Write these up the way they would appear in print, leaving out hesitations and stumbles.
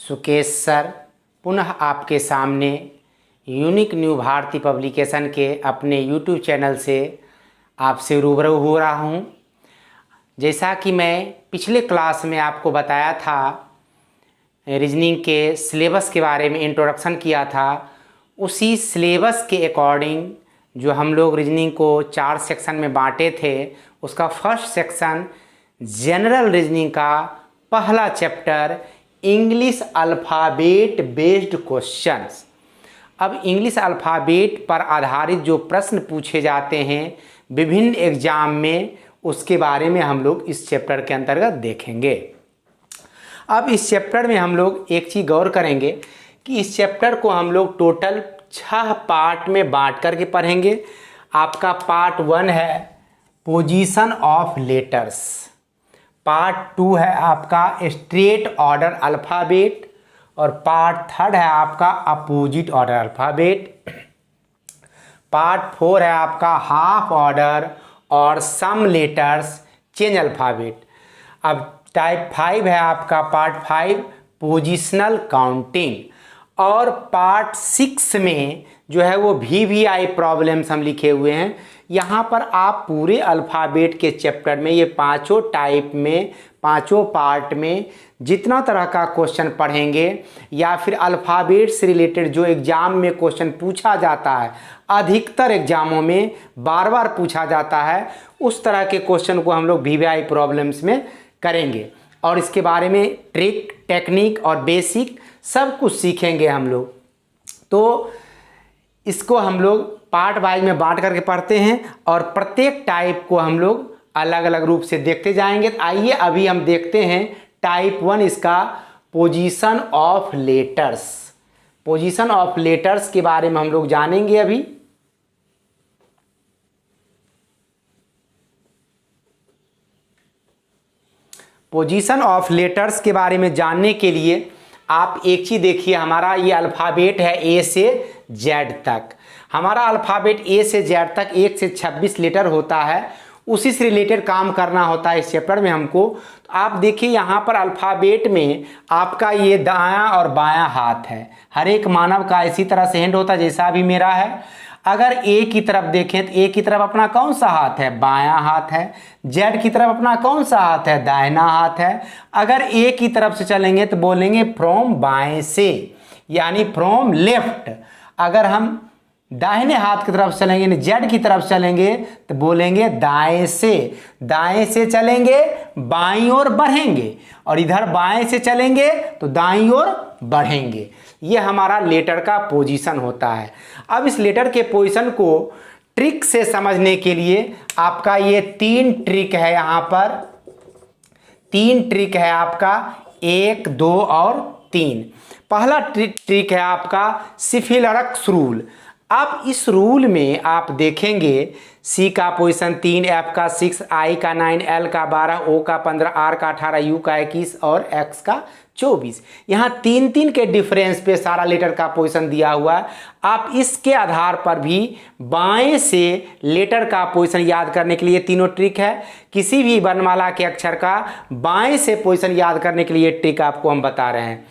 Sukesh sir पुनः आपके सामने यूनिक न्यू भारती पब्लिकेशन के अपने यूट्यूब चैनल से आपसे रूबरू हो रहा हूँ। जैसा कि मैं पिछले क्लास में आपको बताया था, रीजनिंग के सिलेबस के बारे में इंट्रोडक्शन किया था, उसी सिलेबस के अकॉर्डिंग जो हम लोग रीजनिंग को 4 सेक्शन में बांटे थे, उसका फर्स्ट सेक्शन जनरल रीजनिंग का पहला chapter English alphabet based questions. अब इंग्लिश अल्फ़ाबेट पर आधारित जो प्रश्न पूछे जाते हैं विभिन्न एग्जाम में, उसके बारे में हम लोग इस चैप्टर के अंतर्गत देखेंगे। अब इस चैप्टर में हम लोग एक चीज़ गौर करेंगे कि इस चैप्टर को हम लोग टोटल 6 पार्ट में बांट करके पढ़ेंगे। आपका पार्ट 1 है पोजीशन ऑफ लेटर्स, पार्ट 2 है आपका स्ट्रेट ऑर्डर अल्फ़ाबेट, और पार्ट 3 है आपका अपोजिट ऑर्डर अल्फ़ाबेट, पार्ट 4 है आपका हाफ ऑर्डर और सम लेटर्स चेंज अल्फ़ाबेट। अब टाइप 5 है आपका पार्ट 5 पोजिशनल काउंटिंग, और पार्ट 6 में जो है वो VVI प्रॉब्लम्स हम लिखे हुए हैं। यहाँ पर आप पूरे अल्फ़ाबेट के चैप्टर में ये पांचों टाइप में, पांचों पार्ट में जितना तरह का क्वेश्चन पढ़ेंगे या फिर अल्फ़ाबेट से रिलेटेड जो एग्ज़ाम में क्वेश्चन पूछा जाता है, अधिकतर एग्ज़ामों में बार बार पूछा जाता है, उस तरह के क्वेश्चन को हम लोग VVI प्रॉब्लम्स में करेंगे। और इसके बारे में ट्रिक, टेक्निक और बेसिक सब कुछ सीखेंगे हम लोग। तो इसको हम लोग पार्ट वाइज में बांट करके पढ़ते हैं और प्रत्येक टाइप को हम लोग अलग अलग रूप से देखते जाएंगे। तो आइए अभी हम देखते हैं टाइप 1 इसका position of letters. Position of letters के बारे में हम लोग जानेंगे अभी। पोजीशन ऑफ लेटर्स के बारे में जानने के लिए आप एक चीज़ देखिए, हमारा ये अल्फ़ाबेट है A से Z तक। हमारा अल्फ़ाबेट A से Z तक 1 से 26 लेटर होता है, उसी से रिलेटेड काम करना होता है इस चैप्टर में हमको। तो आप देखिए यहाँ पर अल्फ़ाबेट में आपका ये दायां और बायां हाथ है। हर एक मानव का इसी तरह से हैंड होता है जैसा अभी मेरा है। अगर A की तरफ देखें तो A की तरफ अपना कौन सा हाथ है? बायां हाथ है। Z की तरफ अपना कौन सा हाथ है? दाहिना हाथ है। अगर A की तरफ से चलेंगे तो बोलेंगे फ्रॉम बाएं से, यानी फ्रॉम लेफ्ट। अगर हम दाहिने हाथ की तरफ चलेंगे, यानी Z की तरफ चलेंगे तो बोलेंगे दाएं से। दाएं से चलेंगे बाईं ओर बढ़ेंगे, और इधर बाएं से चलेंगे तो दाईं ओर बढ़ेंगे। ये हमारा लेटर का पोजीशन होता है। अब इस लेटर के पोजीशन को ट्रिक से समझने के लिए आपका ये 3 ट्रिक है। यहाँ पर 3 ट्रिक है आपका, 1, 2 और 3। पहला ट्रिक है आपका सिफिलरक्स रूल। अब इस रूल में आप देखेंगे C का पोजीशन 3, F का 6, I का 9, L का 12, O का 15, R का 18, U का 21 और X का 24। यहाँ 3-3 के डिफरेंस पे सारा लेटर का पोजीशन दिया हुआ है। आप इसके आधार पर भी बाएं से लेटर का पोजीशन याद करने के लिए तीनों ट्रिक है। किसी भी वर्णमाला के अक्षर का बाएं से पोजीशन याद करने के लिए ट्रिक आपको हम बता रहे हैं।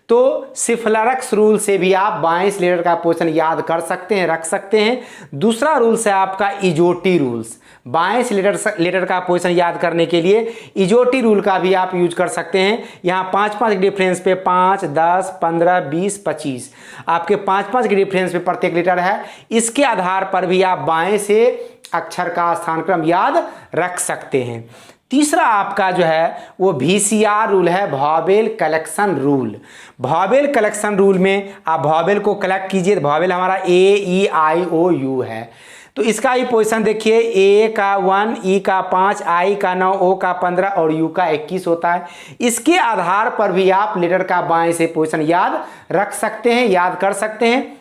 तो सिफिलरक्स रूल से भी आप बाएं से लेटर का पोजीशन याद कर सकते हैं, रख सकते हैं। दूसरा रूल्स है आपका इजोटी रूल्स। बाएं से लेटर का पोजीशन याद करने के लिए इजोटी रूल का भी आप यूज कर सकते हैं। यहाँ 5-5 के डिफरेंस पे 5, 10, 15, 20, 25 आपके 5-5 के डिफरेंस पे प्रत्येक लेटर है। इसके आधार पर भी आप बाएं से अक्षर का स्थानक्रम याद रख सकते हैं। तीसरा आपका जो है वो VCR रूल है, vowel collection rule. Vowel collection rule में आप वॉवेल को कलेक्ट कीजिए। तो वॉवेल हमारा A, E, I, O, U है। तो इसका ही पोजीशन देखिए, A का 1, E का 5, I का 9, O का 15 और U का 21 होता है। इसके आधार पर भी आप लेटर का बाएं से पोजीशन याद रख सकते हैं, याद कर सकते हैं।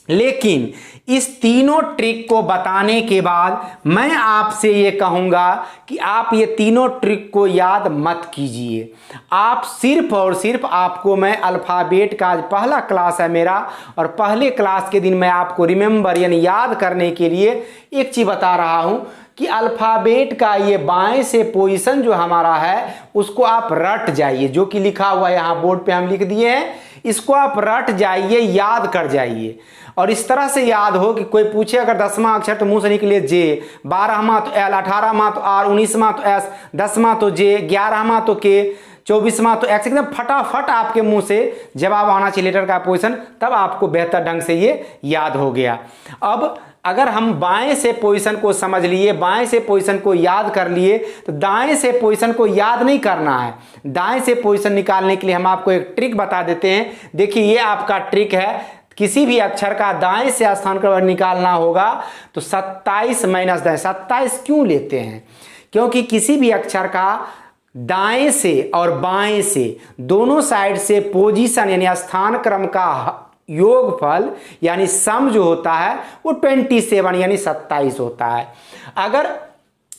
लेकिन इस तीनों ट्रिक को बताने के बाद मैं आपसे ये कहूँगा कि आप ये तीनों ट्रिक को याद मत कीजिए। आप सिर्फ और सिर्फ, आपको मैं अल्फ़ाबेट का, आज पहला क्लास है मेरा, और पहले क्लास के दिन मैं आपको रिमेंबर यानी याद करने के लिए एक चीज़ बता रहा हूँ। कि अल्फ़ाबेट का ये बाएं से पोजीशन जो हमारा है उसको आप रट जाइए, जो कि लिखा हुआ है यहाँ बोर्ड पे हम लिख दिए हैं, इसको आप रट जाइए, याद कर जाइए। और इस तरह से याद हो कि कोई पूछे अगर 10वां अक्षर तो मुंह से निकले जे, 12वां तो एल, 18वां तो आर, 19वां तो एस, 10वां तो जे, 11वां तो के, 24वां तो एक्स, एकदम फटाफट आपके मुंह से जवाब आना चाहिए लेटर का पोजीशन, तब आपको बेहतर ढंग से ये याद हो गया। अब अगर हम बाएं से पोजीशन को समझ लिए, बाएं से पोजीशन को याद कर लिए, तो दाएं से पोजीशन को याद नहीं करना है। दाएं से पोजीशन निकालने के लिए हम आपको एक ट्रिक बता देते हैं। देखिए ये आपका ट्रिक है, किसी भी अक्षर का दाएं से स्थान क्रम निकालना होगा तो 27 माइनस दाएं। 27 क्यों लेते हैं? क्योंकि किसी भी अक्षर का दाएं से और बाएं से दोनों साइड से पोजीशन यानी स्थान क्रम का योगफल यानी सम जो होता है वो 27 यानी 27 होता है। अगर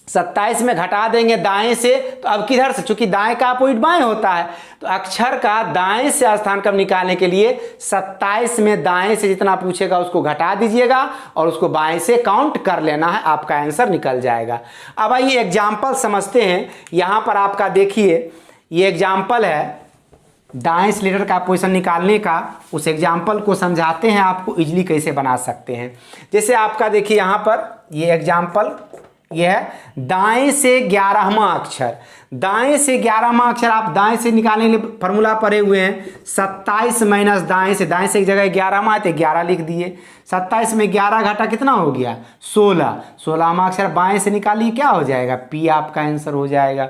27 में घटा देंगे दाएं से तो अब किधर से, चूंकि दाएं का अपोजिट बाएं होता है, तो अक्षर का दाएं से स्थान क्रम निकालने के लिए 27 में दाएं से जितना पूछेगा उसको घटा दीजिएगा और उसको बाएं से काउंट कर लेना है, आपका आंसर निकल जाएगा। अब आइए एग्जाम्पल समझते हैं। यहां पर आपका देखिए ये एग्जाम्पल है दाएं से लेटर का पोजीशन निकालने का। उस एग्जाम्पल को समझाते हैं आपको इजीली कैसे बना सकते हैं। जैसे आपका देखिए यहाँ पर ये एग्जाम्पल ये है दाएं से 11वां अक्षर। दाएं से 11वां अक्षर आप दाएं से निकालने के लिए फॉर्मूला पढ़े हुए हैं, 27 माइनस दाएं से। दाएं से एक जगह 11वां है तो 11 लिख दिए। 27 में 11 घटा कितना हो गया 16। 16वां अक्षर बाएं से निकालिए, क्या हो जाएगा पी, आपका आंसर हो जाएगा।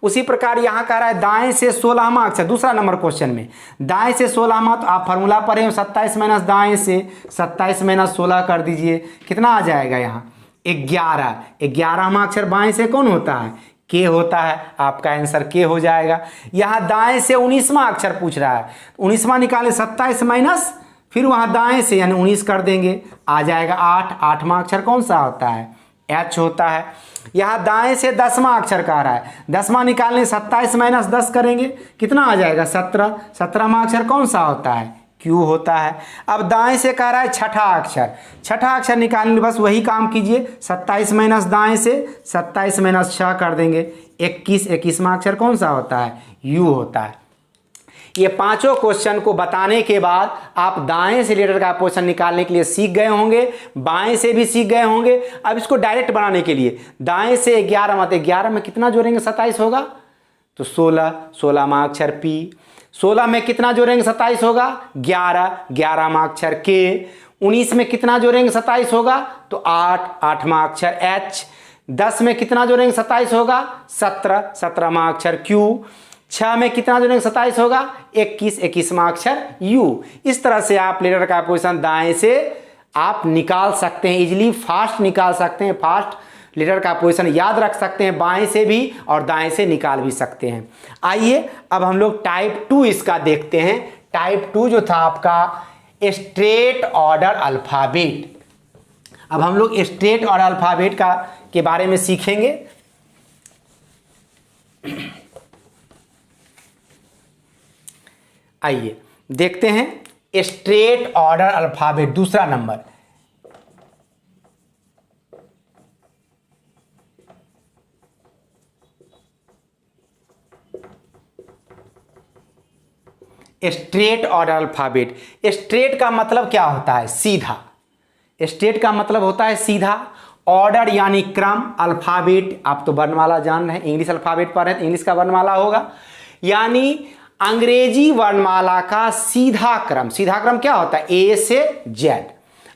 उसी प्रकार यहाँ कह रहा है दाएं से 16वां अक्षर, दूसरा नंबर क्वेश्चन में दाएं से 16वां, तो आप फॉर्मूला पढ़े हो 27 माइनस दाएं से, 27 माइनस 16 कर दीजिए, कितना आ जाएगा यहाँ 11। 11वां अक्षर बाएं से कौन होता है के होता है, आपका आंसर के हो जाएगा। यहाँ दाएं से 19वां अक्षर पूछ रहा है, 19वां निकाले 27 माइनस फिर वहाँ दाएं से यानी 19 कर देंगे, आ जाएगा 8। 8वां अक्षर कौन सा होता है एच होता है। यहाँ दाएं से 10वां अक्षर कह रहा है, 10वां निकालने 27 माइनस 10 करेंगे, कितना आ जाएगा 17। 17वां अक्षर कौन सा होता है क्यू होता है। अब दाएं से कह रहा है छठा अक्षर, छठा अक्षर निकालने बस वही काम कीजिए, 27 माइनस दाएं से 27 माइनस 6 कर देंगे 21। 21वां अक्षर कौन सा होता है यू होता है। ये पांचों क्वेश्चन को बताने के बाद आप दाएं से लेटर का पोजीशन निकालने के लिए सीख गए होंगे, बाएं से भी सीख गए होंगे। अब इसको डायरेक्ट बनाने के लिए दाएं से 11 मत 11 में कितना जोड़ेंगे 27 होगा तो 16। 16वां अक्षर पी। 16 में कितना जोड़ेंगे 27 होगा 11। 11वां अक्षर के। 19 में कितना जोड़ेंगे 27 होगा तो 8। 8वां अक्षर एच। 10 में कितना जोड़ेंगे 27 होगा 17। 17वां अक्षर क्यू। 6 में कितना जोड़ेंगे 27 होगा 21। 21वां अक्षर यू। इस तरह से आप लेटर का पोजीशन दाएं से आप निकाल सकते हैं, इजीली फास्ट निकाल सकते हैं, फास्ट लेटर का पोजीशन याद रख सकते हैं, बाएं से भी और दाएं से निकाल भी सकते हैं। आइए अब हम लोग टाइप 2 इसका देखते हैं। टाइप 2 जो था आपका स्ट्रेट ऑर्डर अल्फाबेट। अब हम लोग स्ट्रेट ऑर्डर अल्फाबेट का के बारे में सीखेंगे। आइए देखते हैं स्ट्रेट ऑर्डर अल्फाबेट दूसरा number. Straight order alphabet. Straight का मतलब क्या होता है सीधा। स्ट्रेट का मतलब होता है सीधा। ऑर्डर यानी क्रम, अल्फाबेट आप तो वर्णमाला जान रहे हैं, इंग्लिश अल्फाबेट पर है, इंग्लिश का वर्णमाला होगा, यानी अंग्रेजी वर्णमाला का सीधा क्रम। सीधा क्रम क्या होता है ए से जेड।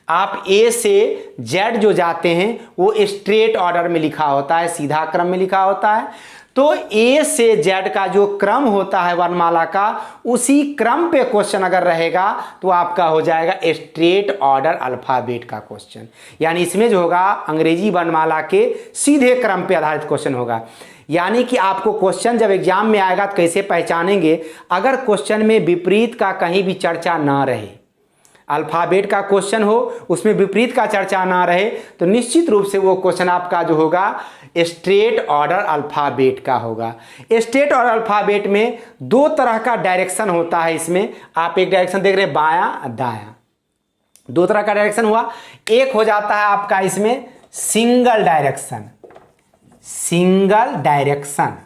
आप ए से जेड जो जाते हैं वो स्ट्रेट ऑर्डर में लिखा होता है, सीधा क्रम में लिखा होता है। तो ए से जेड का जो क्रम होता है वर्णमाला का, उसी क्रम पे क्वेश्चन अगर रहेगा तो आपका हो जाएगा स्ट्रेट ऑर्डर अल्फाबेट का क्वेश्चन। यानी इसमें जो होगा अंग्रेजी वर्णमाला के सीधे क्रम पे आधारित क्वेश्चन होगा। यानी कि आपको क्वेश्चन जब एग्जाम में आएगा तो कैसे पहचानेंगे, अगर क्वेश्चन में विपरीत का कहीं भी चर्चा ना रहे, अल्फाबेट का क्वेश्चन हो उसमें विपरीत का चर्चा ना रहे, तो निश्चित रूप से वो क्वेश्चन आपका जो होगा स्ट्रेट ऑर्डर अल्फाबेट का होगा। स्ट्रेट ऑर्डर अल्फाबेट में दो तरह का डायरेक्शन होता है। इसमें आप एक डायरेक्शन देख रहे हैं बायां दायां, दो तरह का डायरेक्शन हुआ। एक हो जाता है आपका इसमें सिंगल डायरेक्शन, सिंगल डायरेक्शन,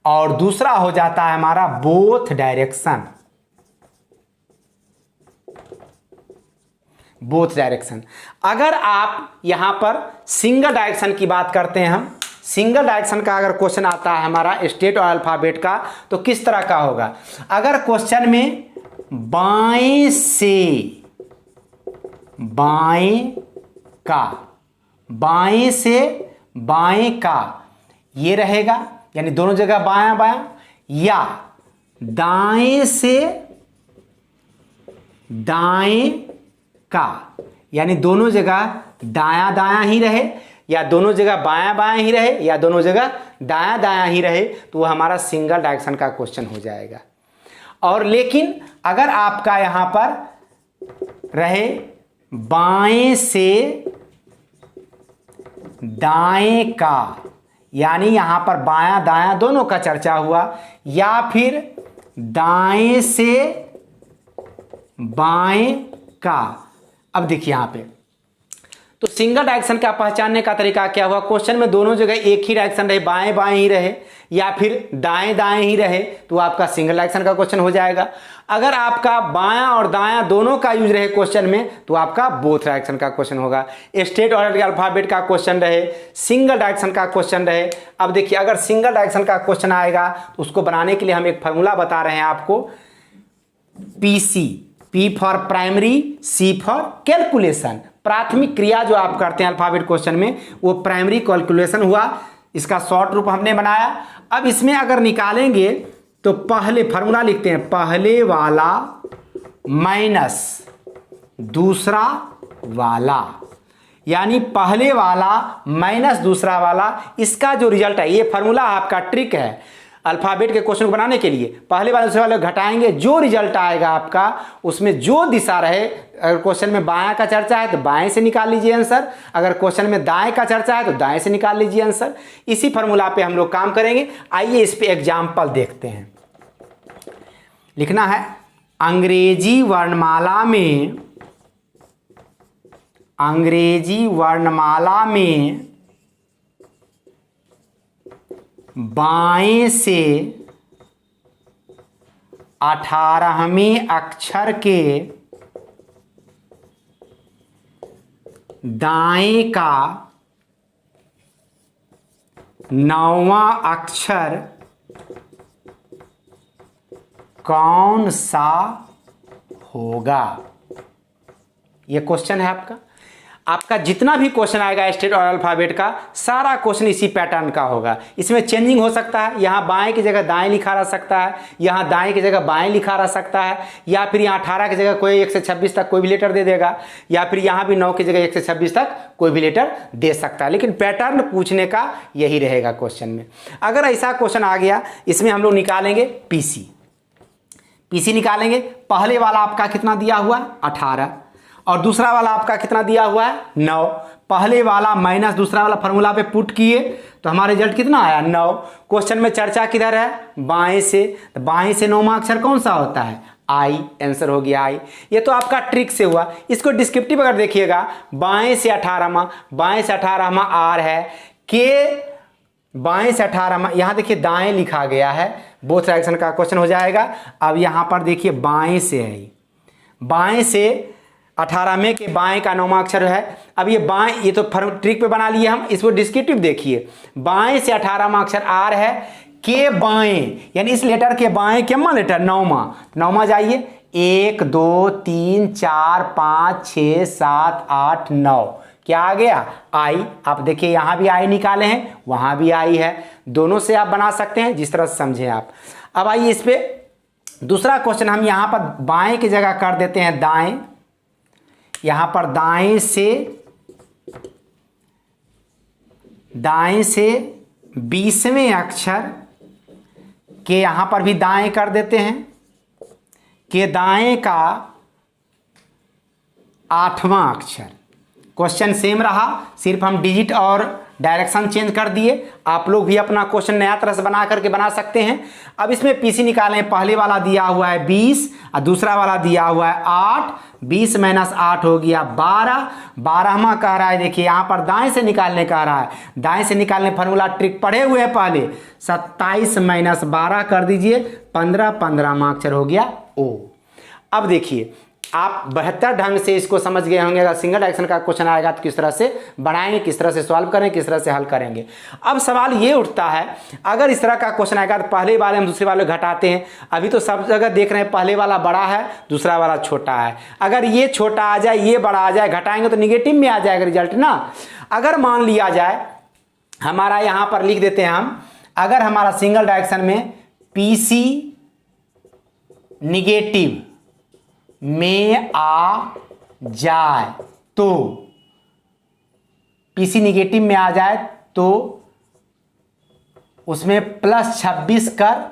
और दूसरा हो जाता है हमारा बोथ डायरेक्शन। Both direction. अगर आप यहां पर सिंगल डायरेक्शन की बात करते हैं, हम सिंगल डायरेक्शन का अगर क्वेश्चन आता है हमारा स्टेट और अल्फाबेट का, तो किस तरह का होगा? अगर क्वेश्चन में बाएं से बाएं का, बाएं से बाएं का ये रहेगा, यानी दोनों जगह बायां बायां, या दाएं से दाएं का, यानी दोनों जगह दायां दायां ही रहे, या दोनों जगह बायां बायां ही रहे, या दोनों जगह दायां दायां ही रहे, तो वो हमारा सिंगल डायरेक्शन का क्वेश्चन हो जाएगा। और लेकिन अगर आपका यहां पर रहे बाएं से दाएं का, यानी यहां पर बायां दायां दोनों का चर्चा हुआ, या फिर दाएं से बाएं का। अब देखिए यहां पे तो सिंगल डायरेक्शन का पहचानने का तरीका क्या हुआ? क्वेश्चन में दोनों जगह एक ही डायरेक्शन रहे, बाएं बाएं ही रहे, या फिर दाएं दाएं ही रहे, तो आपका सिंगल डायरेक्शन का क्वेश्चन हो जाएगा। अगर आपका बायां और दायां दोनों का यूज रहे क्वेश्चन में, तो आपका बोथ डायरेक्शन का क्वेश्चन होगा। स्टेट और अल्फाबेट का क्वेश्चन रहे, सिंगल डायरेक्शन का क्वेश्चन रहे। अब देखिए अगर सिंगल डायरेक्शन का क्वेश्चन आएगा तो उसको बनाने के लिए हम एक फॉर्मूला बता रहे हैं आपको, PC, P for primary, C for calculation. प्राथमिक क्रिया जो आप करते हैं अल्फाबेट क्वेश्चन में, वो प्राइमरी कैलकुलेशन हुआ, इसका शॉर्ट रूप हमने बनाया। अब इसमें अगर निकालेंगे तो पहले फॉर्मूला लिखते हैं, पहले वाला माइनस दूसरा वाला, यानी पहले वाला माइनस दूसरा वाला, इसका जो रिजल्ट है, ये फॉर्मूला आपका ट्रिक है अल्फाबेट के क्वेश्चन को बनाने के लिए। पहले वाले दूसरे वाले घटाएंगे, जो रिजल्ट आएगा आपका उसमें जो दिशा रहे, अगर क्वेश्चन में बायां का चर्चा है तो बाएं से निकाल लीजिए आंसर, अगर क्वेश्चन में दाएं का चर्चा है तो दाएं से निकाल लीजिए आंसर। इसी फॉर्मूला पे हम लोग काम करेंगे। आइए इस पे एग्जाम्पल देखते हैं। लिखना है अंग्रेजी वर्णमाला में, अंग्रेजी वर्णमाला में बाएं से 18वें अक्षर के दाएं का 9वां अक्षर कौन सा होगा? ये क्वेश्चन है आपका। आपका जितना भी क्वेश्चन आएगा स्टेट और अल्फाबेट का, सारा क्वेश्चन इसी पैटर्न का होगा। इसमें चेंजिंग हो सकता है, यहाँ बाएं की जगह दाएं लिखा रह सकता है, यहाँ दाएं की जगह बाएं लिखा रह सकता है, या फिर यहाँ 18 की जगह कोई 1 से 26 तक कोई भी लेटर दे देगा, या फिर यहाँ भी 9 की जगह 1 से 26 तक कोई भी लेटर दे सकता है। लेकिन पैटर्न पूछने का यही रहेगा क्वेश्चन में। अगर ऐसा क्वेश्चन आ गया, इसमें हम लोग निकालेंगे पीसी, पीसी निकालेंगे। पहले वाला आपका कितना दिया हुआ? 18, और दूसरा वाला आपका कितना दिया हुआ है? 9। पहले वाला माइनस दूसरा वाला फॉर्मूला पे पुट किए तो हमारा रिजल्ट कितना आया? 9। क्वेश्चन में चर्चा किधर है? बाएं से, तो बाएं से 9वां अक्षर कौन सा होता है? आई। आंसर हो गया आई। ये तो आपका ट्रिक से हुआ। इसको डिस्क्रिप्टिव अगर देखिएगा, बाएं से 18वां, बाएं से 18वां आर है, के बाएं से 18वां, यहाँ देखिए दाएं लिखा गया है, बोथ डायरेक्शन का क्वेश्चन हो जाएगा। अब यहाँ पर देखिए बाएं से है, बाएं से 18वें के बाएं का 9वां अक्षर है। अब ये बाएं, ये तो ट्रिक पे बना लिए हम, इसको डिस्क्रिप्टिव देखिए। बाएं से 18वां अक्षर आर है, के बाएं, यानी इस लेटर के बाएं केमा लेटर? 9वां जाइए, 1 2 3 4 5 6 7 8 9, क्या आ गया? आई। आप देखिए यहाँ भी आई निकाले हैं, वहां भी आई है, दोनों से आप बना सकते हैं जिस तरह से समझें आप। अब आइए इस पे दूसरा क्वेश्चन हम यहाँ पर बाएं की जगह कर देते हैं दाएं। यहाँ पर दाएं से 20वें अक्षर के यहाँ पर भी दाएं कर देते हैं, के दाएं का 8वां अक्षर। क्वेश्चन सेम रहा, सिर्फ हम डिजिट और डायरेक्शन चेंज कर दिए। आप लोग भी अपना क्वेश्चन नया तरह से बना करके बना सकते हैं। अब इसमें पीसी निकालें। पहले वाला दिया हुआ है 20 और दूसरा वाला दिया हुआ है 8। 20 - 8 हो गया 12। 12वां कह रहा है, देखिए यहाँ पर दाएं से निकालने कह रहा है। दाएं से निकालने फार्मूला ट्रिक पढ़े हुए हैं पहले। 27 - 12 कर दीजिए 15। 15वां अक्षर हो गया ओ। अब देखिए आप बेहतर ढंग से इसको समझ गए होंगे। अगर सिंगल डायरेक्शन का क्वेश्चन आएगा तो किस तरह से बनाएंगे, किस तरह से सॉल्व करें, किस तरह से हल करेंगे। अब सवाल ये उठता है, अगर इस तरह का क्वेश्चन आएगा तो पहले वाले हम दूसरे वाले घटाते हैं। अभी तो सब जगह देख रहे हैं पहले वाला बड़ा है, दूसरा वाला छोटा है। अगर ये छोटा आ जाए, ये बड़ा आ जाए, घटाएंगे तो निगेटिव में आ जाएगा रिजल्ट ना। अगर मान लिया जाए हमारा, यहाँ पर लिख देते हैं हम, अगर हमारा सिंगल डायरेक्शन में पीसी निगेटिव में आ जाए तो, पीसी निगेटिव में आ जाए तो उसमें +26 कर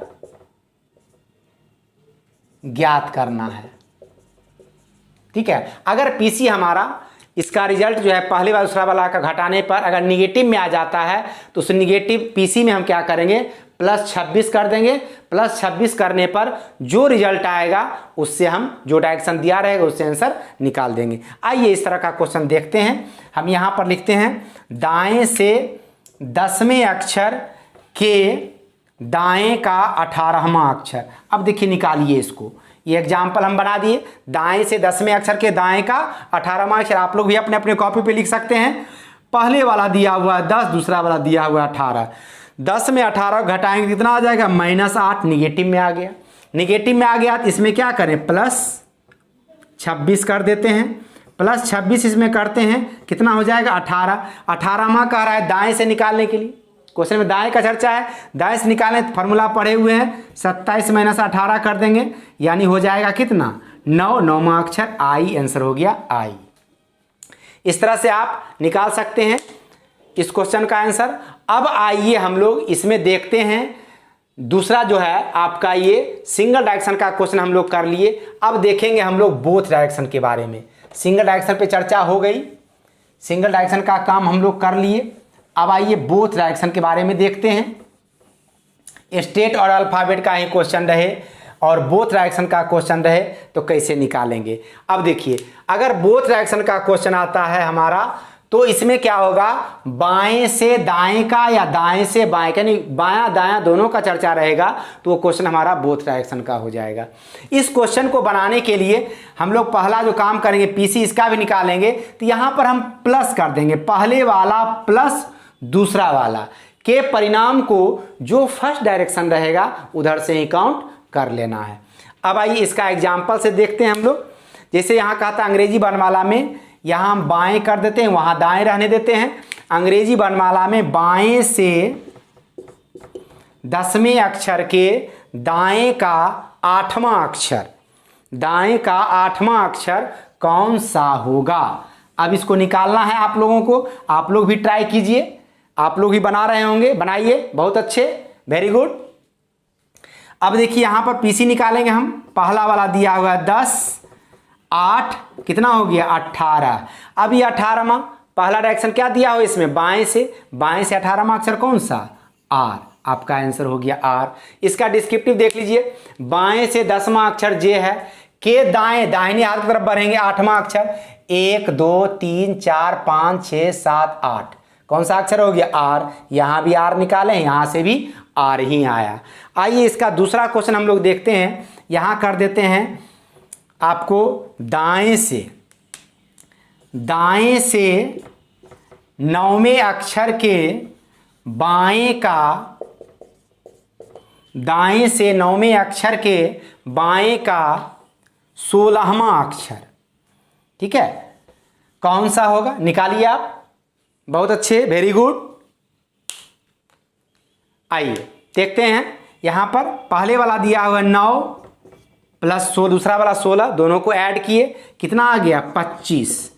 ज्ञात करना है। ठीक है। अगर पीसी हमारा, इसका रिजल्ट जो है पहले वाला दूसरा वाला का घटाने पर अगर निगेटिव में आ जाता है तो उस निगेटिव पीसी में हम क्या करेंगे, +26 कर देंगे। +26 करने पर जो रिजल्ट आएगा उससे हम जो डायरेक्शन दिया रहेगा उससे आंसर निकाल देंगे। आइए इस तरह का क्वेश्चन देखते हैं। हम यहाँ पर लिखते हैं दाएं से 10वें अक्षर के दाएं का 18वां अक्षर। अब देखिए निकालिए इसको। ये एग्जाम्पल हम बना दिए। दाएं से 10वें अक्षर के दाएं का 18वां अक्षर। आप लोग भी अपने अपने कॉपी पे लिख सकते हैं। पहले वाला दिया हुआ है 10, दूसरा वाला दिया हुआ है 18। 10 में 18 घटाएंगे कितना आ जाएगा, -8। निगेटिव में आ गया। निगेटिव में आ गया तो इसमें क्या करें, +26 कर देते हैं। +26 इसमें करते हैं कितना हो जाएगा, 18। 18वां कह रहा है दाएं से निकालने के लिए। क्वेश्चन में दाएं का चर्चा है, दाएं से निकालें तो फार्मूला पढ़े हुए हैं। 27 - 18 कर देंगे, यानी हो जाएगा कितना, 9। 9वां अक्षर आई, आंसर हो गया आई। इस तरह से आप निकाल सकते हैं इस क्वेश्चन का आंसर। अब आइए हम लोग इसमें देखते हैं दूसरा जो है आपका, ये सिंगल डायरेक्शन का क्वेश्चन हम लोग कर लिए। अब देखेंगे हम लोग बोथ डायरेक्शन के बारे में। सिंगल डायरेक्शन पे चर्चा हो गई, सिंगल डायरेक्शन का काम हम लोग कर लिए। अब आइए बोथ डायरेक्शन के बारे में देखते हैं। स्टेट और अल्फाबेट का ही क्वेश्चन रहे और बोथ डायरेक्शन का क्वेश्चन रहे तो कैसे निकालेंगे। अब देखिए अगर बोथ डायरेक्शन का क्वेश्चन आता है हमारा तो इसमें क्या होगा, बाएं से दाएं का या दाएं से बाएं का, यानी बायां दायां दोनों का चर्चा रहेगा तो वो क्वेश्चन हमारा बोथ डायरेक्शन का हो जाएगा। इस क्वेश्चन को बनाने के लिए हम लोग पहला जो काम करेंगे, पीसी इसका भी निकालेंगे तो यहां पर हम प्लस कर देंगे। पहले वाला प्लस दूसरा वाला के परिणाम को जो फर्स्ट डायरेक्शन रहेगा उधर से ही काउंट कर लेना है। अब आइए इसका एग्जाम्पल से देखते हैं हम लोग। जैसे यहाँ कहा था अंग्रेजी वर्णमाला में, यहाँ हम बाएं कर देते हैं, वहाँ दाएं रहने देते हैं। अंग्रेजी वर्णमाला में बाएं से 10वें अक्षर के दाएं का 8वां अक्षर, दाएं का 8वां अक्षर कौन सा होगा। अब इसको निकालना है आप लोगों को। आप लोग भी ट्राई कीजिए, आप लोग ही बना रहे होंगे, बनाइए, बहुत अच्छे, वेरी गुड। अब देखिए यहाँ पर पीसी निकालेंगे हम। पहला वाला दिया हुआ है 10, 8 कितना हो गया, 18। अब ये 18वां, पहला डायरेक्शन क्या दिया हो इसमें, बाएं से 18वां अक्षर कौन सा, आर। आपका आंसर हो गया आर। इसका डिस्क्रिप्टिव देख लीजिए, बाएं से 10वां अक्षर जे है, के दाएं दाहिने हाथ की तरफ बढ़ेंगे 8वां अक्षर, 1 2 3 4 5 6 7 8, कौन सा अक्षर हो गया, आर। यहां भी आर निकालें, यहां से भी आर ही आया। आइए इसका दूसरा क्वेश्चन हम लोग देखते हैं। यहां कर देते हैं आपको दाएं से 9वें अक्षर के बाएं का, दाएं से 9वें अक्षर के बाएं का 16वां अक्षर, ठीक है, कौन सा होगा, निकालिए आप। बहुत अच्छे, वेरी गुड। आइए देखते हैं। यहां पर पहले वाला दिया हुआ 9 प्लस 16, दूसरा वाला 16, दोनों को ऐड किए, कितना आ गया, 25।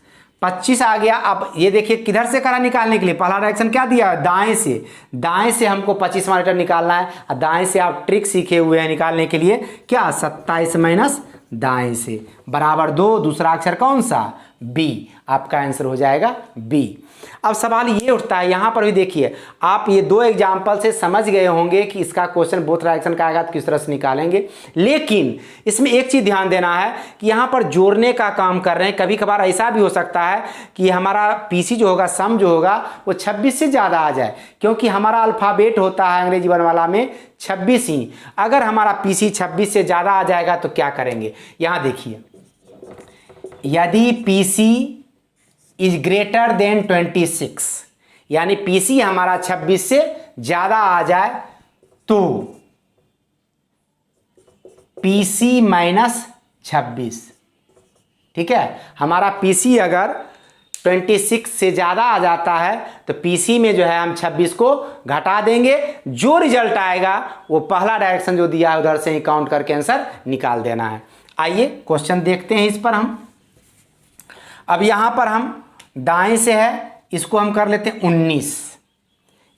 25 आ गया। अब ये देखिए किधर से करा निकालने के लिए, पहला डायरेक्शन क्या दिया है, दाएं से। दाएं से हमको 25वां लेटर निकालना है और दाएं से आप ट्रिक सीखे हुए हैं निकालने के लिए, क्या, 27 माइनस दाएं से बराबर 2, दूसरा अक्षर कौन सा, बी। आपका आंसर हो जाएगा बी। अब सवाल ये उठता है, यहाँ पर भी देखिए, आप ये दो एग्जाम्पल से समझ गए होंगे कि इसका क्वेश्चन बोथ डायरेक्शन का आएगा तो किस तरह से निकालेंगे। लेकिन इसमें एक चीज़ ध्यान देना है कि यहाँ पर जोड़ने का काम कर रहे हैं। कभी कभार ऐसा भी हो सकता है कि हमारा पीसी जो होगा, सम जो होगा वो 26 से ज़्यादा आ जाए, क्योंकि हमारा अल्फ़ाबेट होता है अंग्रेजी वर्णमाला में 26 ही। अगर हमारा पीसी 26 से ज़्यादा आ जाएगा तो क्या करेंगे, यहाँ देखिए, यदि पीसी इज ग्रेटर देन 26, यानी पीसी हमारा 26 से ज़्यादा आ जाए तो पीसी माइनस 26, ठीक है। हमारा पीसी अगर 26 से ज़्यादा आ जाता है तो पीसी में जो है हम 26 को घटा देंगे, जो रिजल्ट आएगा वो पहला डायरेक्शन जो दिया है उधर से ही काउंट करके आंसर निकाल देना है। आइए क्वेश्चन देखते हैं इस पर हम। अब यहाँ पर हम दाएं से है, इसको हम कर लेते हैं 19,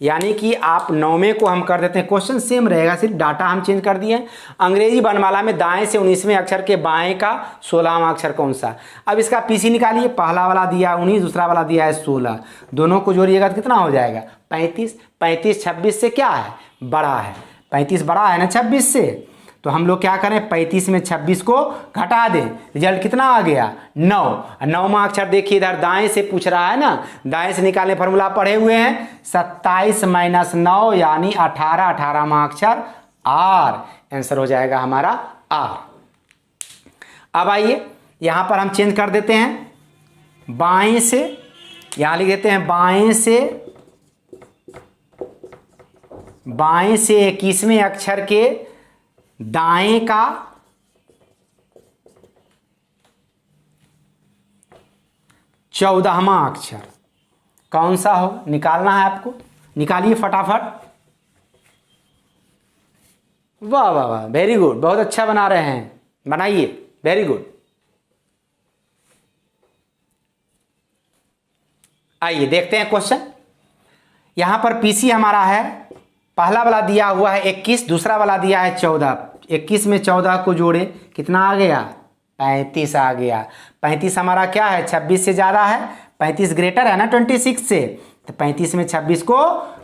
यानी कि आप 9वें को हम कर देते हैं, क्वेश्चन सेम रहेगा, सिर्फ डाटा हम चेंज कर दिए हैं। अंग्रेजी वर्णमाला में दाएं से 19वें अक्षर के बाएं का 16वां अक्षर कौन सा। अब इसका पीसी निकालिए, पहला वाला दिया 19, दूसरा वाला दिया है 16, दोनों को जोड़िएगा तो कितना हो जाएगा 35। 35 26 से क्या है, बड़ा है, 35 बड़ा है ना 26 से, तो हम लोग क्या करें, 35 में 26 को घटा दें, रिजल्ट कितना आ गया 9। 9वां अक्षर देखिए इधर दाएं से पूछ रहा है ना, दाएं से निकालने फॉर्मूला पढ़े हुए हैं, 27 माइनस 9 यानी 18, 18वां अक्षर आर, आंसर हो जाएगा हमारा आर। अब आइए यहां पर हम चेंज कर देते हैं, बाएं से, यहां लिख देते हैं बाएं से 21वें अक्षर के दाएं का 14वां अक्षर कौन सा हो, निकालना है आपको, निकालिए फटाफट। वाह वाह वाह, वेरी गुड, बहुत अच्छा बना रहे हैं, बनाइए, वेरी गुड। आइए देखते हैं क्वेश्चन। यहां पर पीसी हमारा है, पहला वाला दिया हुआ है 21, दूसरा वाला दिया है 14। 21 में 14 को जोड़े कितना आ गया 35 आ गया। 35 हमारा क्या है 26 से ज़्यादा है, 35 ग्रेटर है ना 26 से, तो 35 में 26 को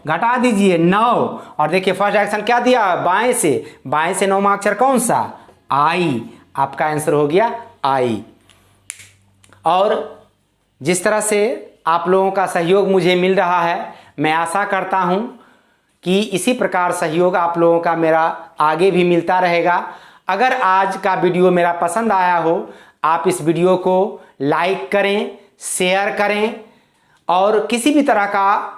घटा दीजिए 9। और देखिए फर्स्ट डायरेक्शन क्या दिया, बाएं से 9वां अक्षर कौन सा, आई, आपका आंसर हो गया आई। और जिस तरह से आप लोगों का सहयोग मुझे मिल रहा है, मैं आशा करता हूं कि इसी प्रकार सहयोग आप लोगों का मेरा आगे भी मिलता रहेगा। अगर आज का वीडियो मेरा पसंद आया हो, आप इस वीडियो को लाइक करें, शेयर करें, और किसी भी तरह का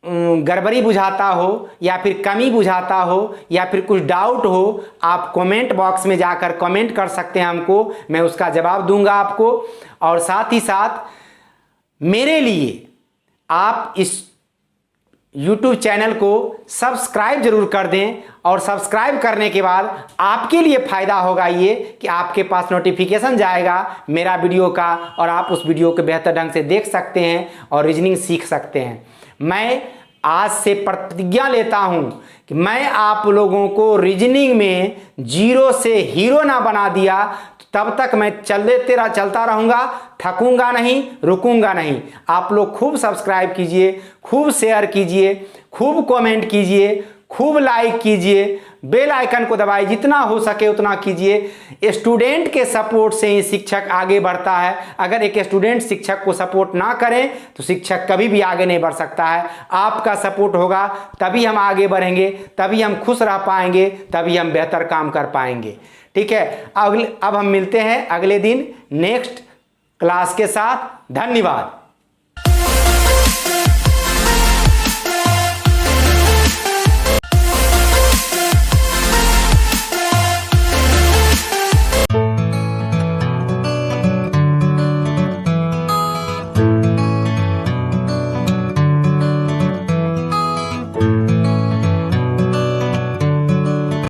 गड़बड़ी बुझाता हो या फिर कमी बुझाता हो या फिर कुछ डाउट हो, आप कमेंट बॉक्स में जाकर कमेंट कर सकते हैं हमको, मैं उसका जवाब दूंगा आपको। और साथ ही साथ मेरे लिए आप इस YouTube चैनल को सब्सक्राइब जरूर कर दें, और सब्सक्राइब करने के बाद आपके लिए फ़ायदा होगा ये कि आपके पास नोटिफिकेशन जाएगा मेरा वीडियो का, और आप उस वीडियो को बेहतर ढंग से देख सकते हैं और रीजनिंग सीख सकते हैं। मैं आज से प्रतिज्ञा लेता हूं कि मैं आप लोगों को रीजनिंग में 0 से हीरो ना बना दिया, तब तक मैं चलता रहूँगा, थकूंगा नहीं, रुकूंगा नहीं। आप लोग खूब सब्सक्राइब कीजिए, खूब शेयर कीजिए, खूब कमेंट कीजिए, खूब लाइक कीजिए, बेल आइकन को दबाइए, जितना हो सके उतना कीजिए। स्टूडेंट के सपोर्ट से ही शिक्षक आगे बढ़ता है। अगर एक स्टूडेंट शिक्षक को सपोर्ट ना करें तो शिक्षक कभी भी आगे नहीं बढ़ सकता है। आपका सपोर्ट होगा तभी हम आगे बढ़ेंगे, तभी हम खुश रह पाएंगे, तभी हम बेहतर काम कर पाएंगे। ठीक है, अब हम मिलते हैं अगले दिन नेक्स्ट क्लास के साथ। धन्यवाद।